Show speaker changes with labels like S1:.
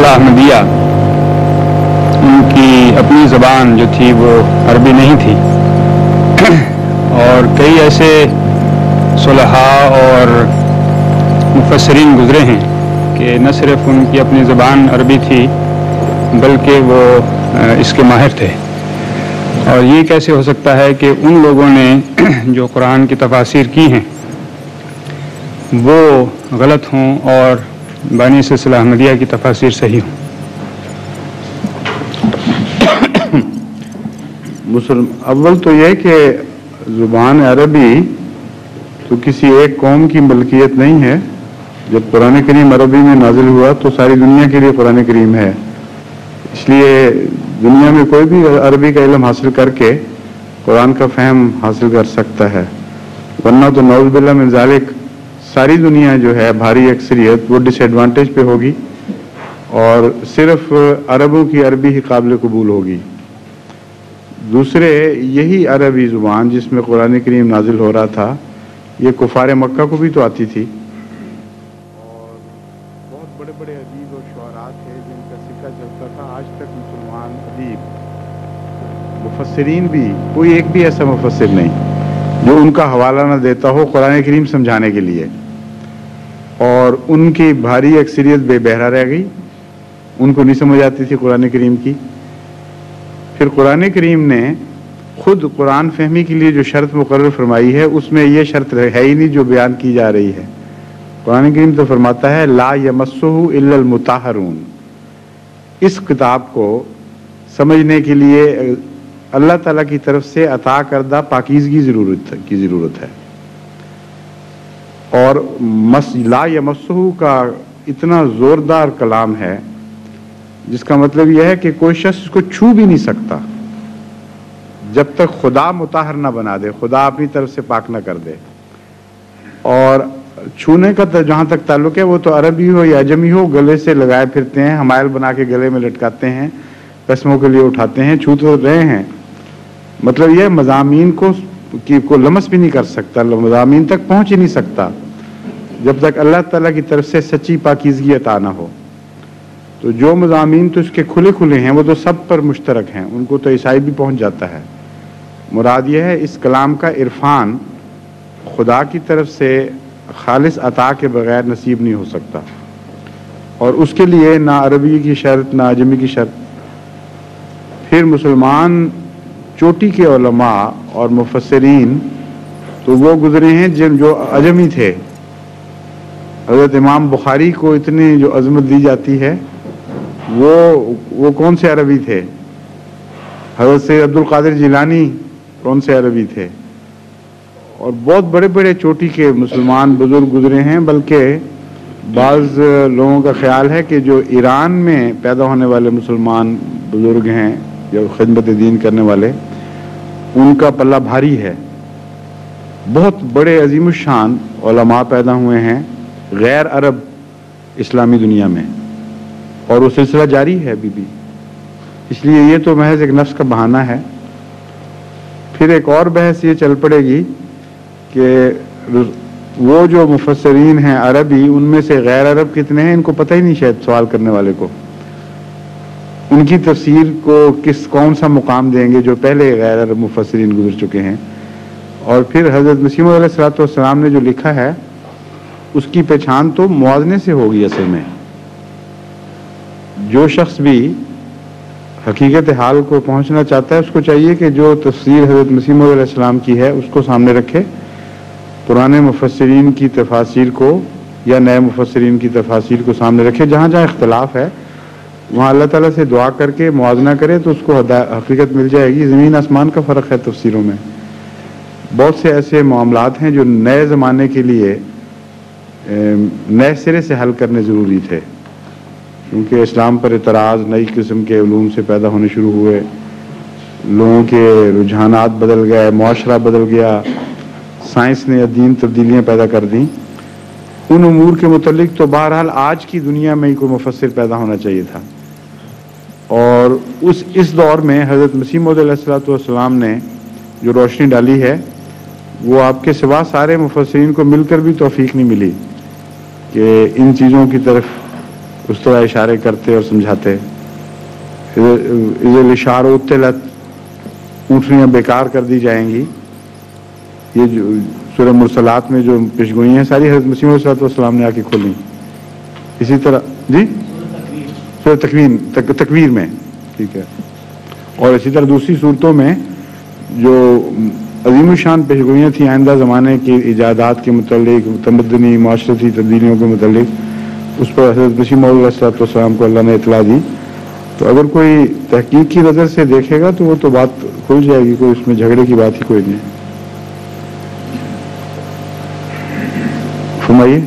S1: صلاح احمدیہ ان کی اپنی زبان جو تھی وہ عربی نہیں تھی، اور کئی ایسے صلحاء اور مفسرین گزرے ہیں کہ نہ صرف ان کی اپنی زبان عربی تھی بلکہ وہ اس کے ماہر تھے. اور یہ کیسے ہو سکتا ہے کہ ان لوگوں نے جو قرآن کی تفاسیر کی ہیں وہ غلط ہوں اور بانی سلسلہ احمدیہ کی تفاسیر صحیح ہوں؟
S2: اول تو یہ کہ زبان عربی تو کسی ایک قوم کی ملکیت نہیں ہے. جب قرآن کریم عربی میں نازل ہوا تو ساری دنیا کے لیے قرآن کریم ہے، اس لیے دنیا میں کوئی بھی عربی کا علم حاصل کر کے قرآن کا فہم حاصل کر سکتا ہے، ورنہ تو نعوذ باللہ من ذالک ساری دنیا جو ہے بھاری اکثریت وہ ڈس ایڈوانٹیج پہ ہوگی اور صرف عربوں کی عربی ہی قابل قبول ہوگی. دوسرے یہی عربی زبان جس میں قرآن کریم نازل ہو رہا تھا یہ کفار مکہ کو بھی تو آتی تھی، اور بہت بڑے بڑے ادیب اور شعراء تھے جن کا سکہ چلتا تھا. آج تک مسلمان ادیب مفسرین بھی کوئی ایک بھی ایسا مفسر نہیں جو ان کا حوالہ نہ دیتا ہو قرآن کریم سمجھانے کے لیے، اور ان کی بھاری اکثریت بے بہرا رہ گئی، ان کو نہیں سمجھ آتی تھی قرآن کریم کی. پھر قرآن کریم نے خود قرآن فہمی کے لیے جو شرط مقرر فرمائی ہے اس میں یہ شرط ہے ہی نہیں جو بیان کی جا رہی ہے. قرآن کریم تو فرماتا ہے لا یمسہ الا المطہرون. اس کتاب کو سمجھنے کے لیے اللہ تعالیٰ کی طرف سے عطا کردہ پاکیزگی کی ضرورت ہے. اور لا یمسہ کا اتنا زوردار کلام ہے جس کا مطلب یہ ہے کہ کوئی شخص اس کو چھو بھی نہیں سکتا جب تک خدا مطہر نہ بنا دے، خدا اپنی طرف سے پاک نہ کر دے. اور چھونے کا جہاں تک تعلق ہے وہ تو عربی ہو یا عجمی ہو گلے سے لگائے پھرتے ہیں، حمائل بنا کے گلے میں لٹکاتے ہیں، قسموں کے لیے اٹھاتے ہیں، چھو تو رہے ہیں. مطلب یہ مضامین کو لمس بھی نہیں کر سکتا، مضامین تک پہنچ ہی نہیں سکتا جب تک اللہ تعالیٰ کی طرف سے سچی پاکیزگی عطا نہ ہو. تو جو مضامین تو اس کے کھلے کھلے ہیں وہ تو سب پر مشترک ہیں، ان کو تو عیسائی بھی پہنچ جاتا ہے. مراد یہ ہے اس کلام کا عرفان خدا کی طرف سے خالص عطا کے بغیر نصیب نہیں ہو سکتا، اور اس کے لیے نہ عربی کی شرط نہ عجمی کی شرط. پھر مسلمان چوٹی کے علماء اور مفسرین تو وہ گزرے ہیں جو عجمی تھے. حضرت امام بخاری کو اتنی جو عظمت دی جاتی ہے وہ کون سے عربی تھے؟ حضرت سید عبد القادر جیلانی کون سے عربی تھے؟ اور بہت بڑے بڑے چوٹی کے مسلمان بزرگ گزرے ہیں. بلکہ بعض لوگوں کا خیال ہے کہ جو ایران میں پیدا ہونے والے مسلمان بزرگ ہیں جو خدمت دین کرنے والے ان کا پلہ بھاری ہے. بہت بڑے عظیم الشان علماء پیدا ہوئے ہیں غیر عرب اسلامی دنیا میں، اور وہ سلسلہ جاری ہے ابھی بھی. اس لیے یہ تو محض ایک نفس کا بہانہ ہے. پھر ایک اور بحث یہ چل پڑے گی کہ وہ جو مفسرین ہیں عربی ان میں سے غیر عرب کتنے ہیں، ان کو پتہ ہی نہیں شاید سوال کرنے والے کو. ان کی تفسیر کو کون سا مقام دیں گے جو پہلے غیر عرب مفسرین گزر چکے ہیں. اور پھر حضرت مسیح موعود علیہ السلام نے جو لکھا ہے اس کی پہچان تو موازنے سے ہوگی. اصل میں جو شخص بھی حقیقت حال کو پہنچنا چاہتا ہے اس کو چاہیے کہ جو تفسیر حضرت مسیح موعود علیہ السلام کی ہے اس کو سامنے رکھے، پرانے مفسرین کی تفاسیر کو یا نئے مفسرین کی تفاسیر کو سامنے رکھے. جہاں جہاں اختلاف ہے وہاں اللہ تعالیٰ سے دعا کر کے موازنہ کرے تو اس کو حقیقت مل جائے گی. زمین آسمان کا فرق ہے تفسیروں میں. بہت سے ایسے معاملات ہیں جو نئے زمانے کے لیے نئے سرے سے حل کرنے ضروری تھے، کیونکہ اسلام پر اعتراض نئی قسم کے علوم سے پیدا ہونے شروع ہوئے، لوگوں کے رجحانات بدل گئے، معاشرہ بدل گیا، سائنس نے دین تبدیلیاں پیدا کر دیں. ان امور کے متعلق تو بہرحال آج کی دنیا میں ہی کوئی مفسر پیدا ہونا چاہیے تھا. اور اس دور میں حضرت مسیح موعود علیہ السلام نے جو روشنی ڈالی ہے وہ آپ کے سوا سارے مفسرین کو مل کر بھی توفیق نہیں ملی کہ ان چیزوں کی طرف اس طرح اشارے کرتے اور سمجھاتے. الاشار اتلت، اونٹنیاں بیکار کر دی جائیں گی. یہ جو سورہ مرسلات میں جو پیشگوئیاں ہیں ساری حضرت مسیح علیہ السلام نے آ کے کھولیں. اسی طرح جی سورہ تکویر میں، ٹھیک ہے. اور اسی طرح دوسری صورتوں میں جو عظیم الشان پیشگوئیاں تھیں آئندہ زمانے کی ایجادات کے متعلق، تمدنی معاشرتی تبدیلیوں کے متعلق، اس پر حضرت مسیح موعود علیہ السلام کو اللہ نے اطلاع دی. تو اگر کوئی تحقیق کی نظر سے دیکھے گا تو وہ تو بات کھل جائے گی، کوئی اس میں جھگڑے کی بات ہی کوئی نہیں. فرمائیے.